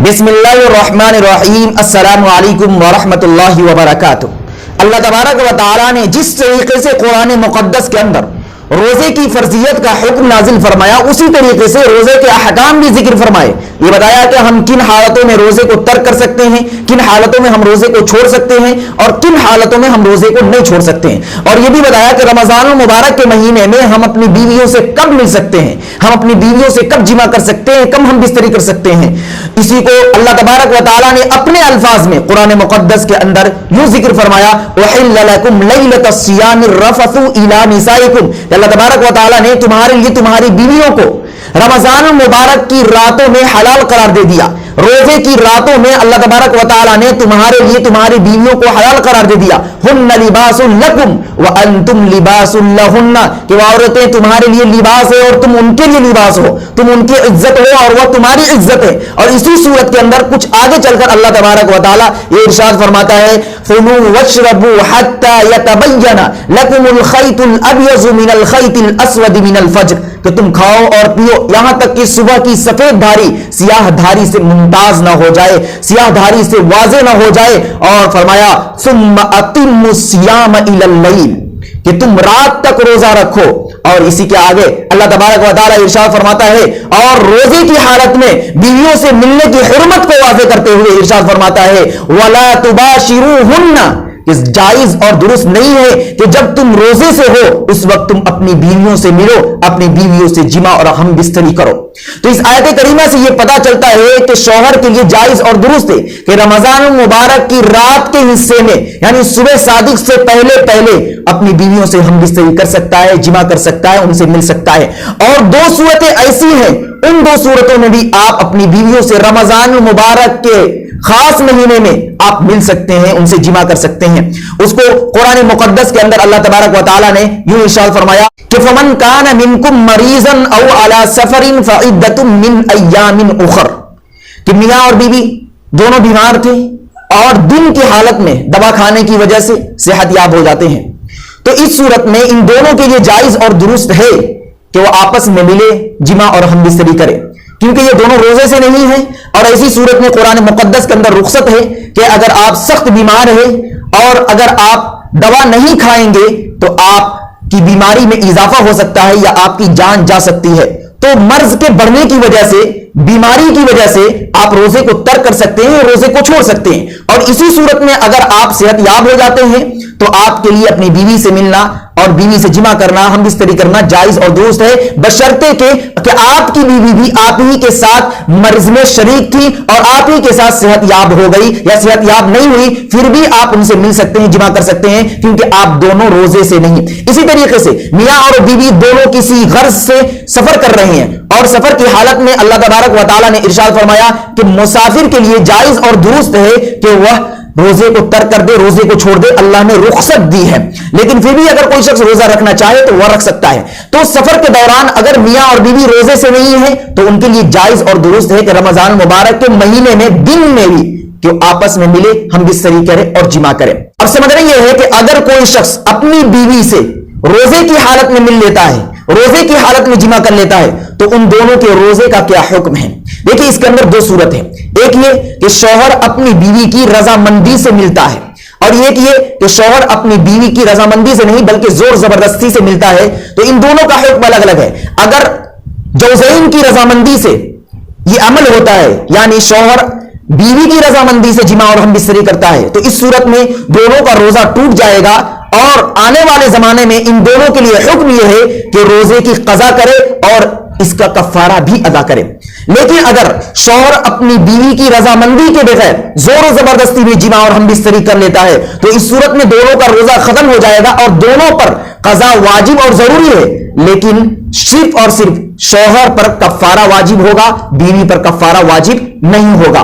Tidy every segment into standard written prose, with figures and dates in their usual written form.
بسم اللہ الرحمن الرحیم، السلام علیکم ورحمۃ اللہ وبرکاتہ۔ اللہ تبارک و تعالیٰ نے جس طریقے سے قرآن مقدس کے اندر روزے کی فرضیت کا حکم نازل فرمایا، اسی طریقے سے روزے کے احکام بھی ذکر فرمائے۔ یہ بتایا کہ ہم کن حالتوں میں روزے کو ترک کر سکتے ہیں، کن حالتوں میں ہم روزے کو چھوڑ سکتے ہیں اور کن حالتوں میں ہم روزے کو نہیں چھوڑ سکتے ہیں۔ اور یہ بھی بتایا کہ رمضان المبارک کے مہینے میں ہم اپنی بیویوں سے کب مل سکتے ہیں، ہم اپنی بیویوں سے کب جمع کر سکتے ہیں، کب ہم بستری کر سکتے ہیں۔ اسی کو اللہ تبارک و تعالیٰ نے اپنے الفاظ میں قرآن مقدس کے اندر یوں ذکر فرمایا، وَحِلَّ لَكُمْ لَيْلَةَ الصِّيَامِ الرَّفَثُ إِلَىٰ نِسَائِكُمْ۔ کہ اللہ تبارک و تعالیٰ نے تمہارے لیے تمہاری بیویوں کو رمضان المبارک کی راتوں میں حلال قرار دے دیا۔ روزے کی راتوں میں اللہ تبارک و تعالیٰ نے تمہارے لیے تمہاری بیویوں کو حلال قرار دے دیا۔ ہن لباس لکم وانتم لباس لہن، کہ وہ عورتیں تمہارے لیے لباس ہے اور تم ان کے لیے لباس ہو، تم ان کی عزت ہو اور وہ تمہاری عزت ہے۔ اور اسی صورت کے اندر کچھ آگے چل کر اللہ تبارک و تعالیٰ یہ ارشاد فرماتا ہے، کلوا واشربوا حتی یتبین لکم الخیط الابیض من الخیط الاسود من الفجر، کہ تم کھاؤ اور پیو یہاں تک کہ صبح کی سفید دھاری سیاہ دھاری سے ممتاز نہ ہو جائے، سیاہ دھاری سے واضح نہ ہو جائے۔ اور فرمایا ثم اتموا الصیام الی اللیل، کہ تم رات تک روزہ رکھو۔ اور اسی کے آگے اللہ تبارک و تعالیٰ ارشاد فرماتا ہے، اور روزے کی حالت میں بیویوں سے ملنے کی حرمت کو واضح کرتے ہوئے ارشاد فرماتا ہے، وَلَا تُبَاشِرُوهُنَّ، کہ جائز اور درست نہیں ہے کہ جب تم روزے سے ہو اس وقت تم اپنی بیویوں سے ملو، اپنی بیویوں سے جمع اور ہم بستری کرو۔ تو اس آیت کریمہ سے یہ پتا چلتا ہے کہ شوہر کے لیے جائز اور درست ہے کہ رمضان المبارک کی رات کے حصے میں یعنی صبح صادق سے پہلے اپنی بیویوں سے ہم بستری کر سکتا ہے، جمع کر سکتا ہے، ان سے مل سکتا ہے۔ اور دو صورتیں ایسی ہیں، ان دو صورتوں میں بھی آپ اپنی بیویوں سے رمضان المبارک کے خاص مہینے میں آپ مل سکتے ہیں، ان سے جمع کر سکتے ہیں۔ اس کو قرآن مقدس کے اندر اللہ تبارک و تعالیٰ نے یوں ارشاد فرمایا کہ فَمَنْ كَانَ مِنْكُمْ مَرِيضًا أَوْ عَلَى سَفَرٍ فَعِدَّةٌ مِّنْ أَيَّامٍ أُخَرَ، کہ میاں اور بیوی دونوں بیمار تھے اور دن کی حالت میں دوا کھانے کی وجہ سے صحت یاب ہو جاتے ہیں، تو اس صورت میں ان دونوں کے لیے جائز اور درست ہے کہ وہ آپس میں ملے، جمع اور ہم بستری کرے، کیونکہ یہ دونوں روزے سے نہیں ہیں۔ اور ایسی صورت میں قرآن مقدس کے اندر رخصت ہے کہ اگر آپ سخت بیمار ہیں اور اگر آپ دوا نہیں کھائیں گے تو آپ کی بیماری میں اضافہ ہو سکتا ہے یا آپ کی جان جا سکتی ہے، تو مرض کے بڑھنے کی وجہ سے، بیماری کی وجہ سے آپ روزے کو ترک کر سکتے ہیں، روزے کو چھوڑ سکتے ہیں۔ اور اسی صورت میں اگر آپ صحت یاب ہو جاتے ہیں تو آپ کے لیے اپنی بیوی سے ملنا اور بیوی سے جمع کرنا، ہم بستری کرنا جائز اور درست ہے، بشرطے کہ آپ کی بیوی بھی آپ ہی کے ساتھ مرض میں شریک تھی اور آپ ہی کے ساتھ صحت یاب ہو گئی یا صحت یاب نہیں ہوئی، پھر بھی آپ ان سے مل سکتے ہیں، جمع کر سکتے ہیں، کیونکہ آپ دونوں روزے سے نہیں۔ اسی طریقے سے میاں اور بیوی دونوں کسی غرض سے سفر کر رہے ہیں اور سفر کی حالت میں اللہ تبارک و تعالیٰ نے ارشاد فرمایا کہ مسافر کے لیے جائز اور درست ہے کہ وہ روزے کو ترک کر دے، روزے کو چھوڑ دے، اللہ نے رخصت دی ہے۔ لیکن پھر بھی اگر کوئی شخص روزہ رکھنا چاہے تو وہ رکھ سکتا ہے۔ تو سفر کے دوران اگر میاں اور بیوی روزے سے نہیں ہے تو ان کے لیے جائز اور درست ہے کہ رمضان مبارک کے مہینے میں دن میں بھی کہ آپس میں ملے، ہم بستری کریں اور جمع کریں۔ اب سمجھنا یہ ہے کہ اگر کوئی شخص اپنی بیوی سے روزے کی حالت میں مل لیتا ہے، روزے کی حالت میں جمع کر لیتا ہے، تو ان دونوں کے روزے کا کیا حکم ہے؟ دیکھیں اس کے اندر دو صورت ہے، ایک یہ کہ شوہر اپنی بیوی کی رضامندی سے ملتا ہے، اور ایک یہ کہ شوہر اپنی بیوی کی رضامندی سے نہیں بلکہ زور زبردستی سے ملتا ہے۔ تو ان دونوں کا حکم الگ الگ ہے۔ اگر زوجین کی رضامندی سے یہ عمل ہوتا ہے یعنی شوہر بیوی کی رضامندی سے جمع اور ہم بستری کرتا ہے، تو اس صورت میں دونوں کا روزہ ٹوٹ جائے گا، اور آنے والے زمانے میں ان دونوں کے لیے حکم یہ ہے کہ روزے کی قضا کرے اور اس کا کفارہ بھی ادا کرے۔ لیکن اگر شوہر اپنی بیوی کی رضامندی کے بغیر زور و زبردستی میں جمع اور ہم بستری کر لیتا ہے تو اس صورت میں دونوں کا روزہ ختم ہو جائے گا اور دونوں پر قضا واجب اور ضروری ہے، لیکن صرف اور صرف شوہر پر کفارہ واجب ہوگا، بیوی پر کفارہ واجب نہیں ہوگا۔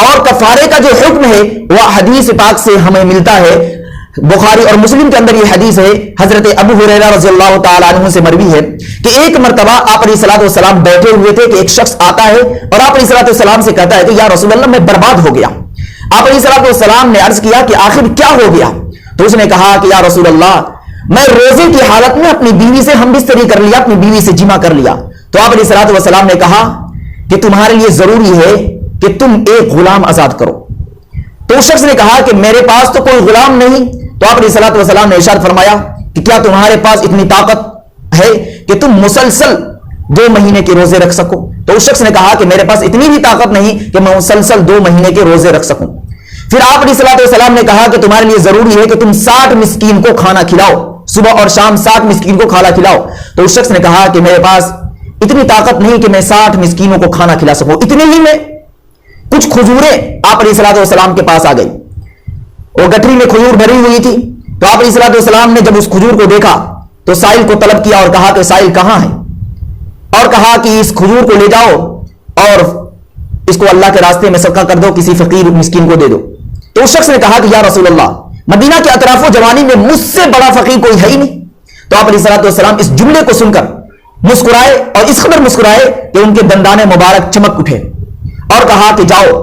اور کفارے کا جو حکم ہے وہ حدیث پاک سے ہمیں ملتا ہے، بخاری اور مسلم کے اندر یہ حدیث ہے، حضرت ابو ہریرہ رضی اللہ تعالیٰ عنہ سے مروی ہے کہ ایک مرتبہ آپ علیہ الصلوۃ والسلام بیٹھے ہوئے تھے کہ ایک شخص آتا ہے اور آپ علیہ الصلوۃ والسلام سے کہتا ہے کہ یا رسول اللہ میں برباد ہو گیا۔ آپ علیہ الصلوۃ والسلام نے عرض کیا کہ آخر کیا ہو گیا؟ تو اس نے کہا کہ یا رسول اللہ میں روزے کی حالت میں اپنی بیوی سے ہم بستری کر لیا، اپنی بیوی سے جمع کر لیا۔ تو آپ علیہ الصلوۃ والسلام نے کہا کہ تمہارے لیے ضروری ہے کہ تم ایک غلام آزاد کرو. تو اس شخص نے کہا کہ میرے پاس تو کوئی غلام نہیں. تو آپ علیہ الصلوۃ والسلام نے ارشاد فرمایا کہ کیا تمہارے پاس اتنی طاقت ہے کہ تم مسلسل 2 مہینے کے روزے رکھ سکو؟ تو اس شخص نے کہا کہ میرے پاس اتنی بھی طاقت نہیں کہ میں مسلسل 2 مہینے کے روزے رکھ سکوں. پھر آپ علیہ الصلوۃ والسلام نے کہا کہ تمہارے لیے ضروری ہے کہ تم 60 مسکین کو کھانا کھلاؤ، صبح اور شام 60 مسکین کو کھانا کھلاؤ. تو اس شخص نے کہا کہ میرے پاس اتنی طاقت نہیں کہ میں 60 مسکینوں کو کھانا کھلا سکوں. اتنے ہی میں کچھ کھجوریں آپ علیہ الصلوۃ والسلام کے پاس آ گئی. وہ گٹری میں کھجور بھری ہوئی تھی. تو آپ علیہ الصلوۃ والسلام نے جب اس کھجور کو دیکھا تو سائل کو طلب کیا اور کہا کہ سائل کہاں ہے، اور کہا کہ اس کھجور کو لے جاؤ اور اس کو اللہ کے راستے میں صدقہ کر دو، کسی فقیر مسکین کو دے دو. تو اس شخص نے کہا کہ یا رسول اللہ، مدینہ کے اطراف و جوانی میں مجھ سے بڑا فقیر کوئی ہے ہی نہیں. تو آپ علیہ الصلوۃ والسلام اس جملے کو سن کر مسکرائے، اور اس قدر مسکرائے کہ ان کے دندان مبارک چمک اٹھے، اور کہا کہ جاؤ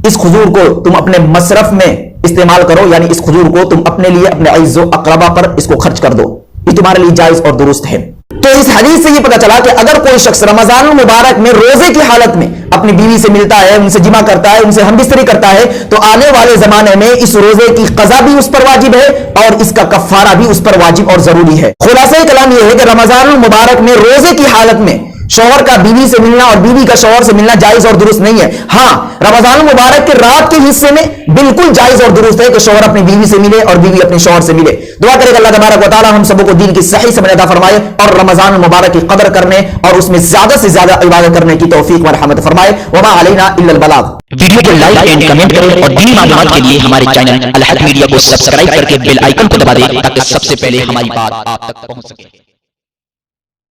اس کھجور کو تم اپنے مصرف میں استعمال کرو، یعنی اس کھجور کو تم اپنے لیے، اپنے عزیز و اقربا پر اس کو خرچ کر دو، یہ تمہارے لیے جائز اور درست ہے. تو اس حدیث سے یہ پتہ چلا کہ اگر کوئی شخص رمضان المبارک میں روزے کی حالت میں اپنی بیوی سے ملتا ہے، ان سے جمع کرتا ہے، ان سے ہم بستری کرتا ہے، تو آنے والے زمانے میں اس روزے کی قضا بھی اس پر واجب ہے اور اس کا کفارہ بھی اس پر واجب اور ضروری ہے. خلاصہ کلام یہ ہے کہ رمضان المبارک میں روزے کی حالت میں شوہر کا بیوی سے ملنا اور بیوی کا شوہر سے ملنا جائز اور درست نہیں ہے. ہاں، رمضان المبارک کے رات کے حصے میں بالکل جائز اور درست ہے کہ شوہر اپنی بیوی سے ملے اور بیوی اپنے شوہر سے ملے. دعا کرے کہ اللہ تبارک و تعالی ہم سب کو دین کی صحیح سمجھ عطا فرمائے اور رمضان المبارک کی قدر کرنے اور اس میں زیادہ سے زیادہ عبادت کرنے کی توفیق و رحمت فرمائے. وما علینا الا البلاغ. ویڈیو کو لائک اینڈ کمنٹ کریں اور دینی معلومات کے لیے ہمارے چینل الحق میڈیا کو سبسکرائب کر کے بیل آئیکن کو دبا دیں تاکہ سب سے پہلے ہماری بات آپ تک پہنچ سکے.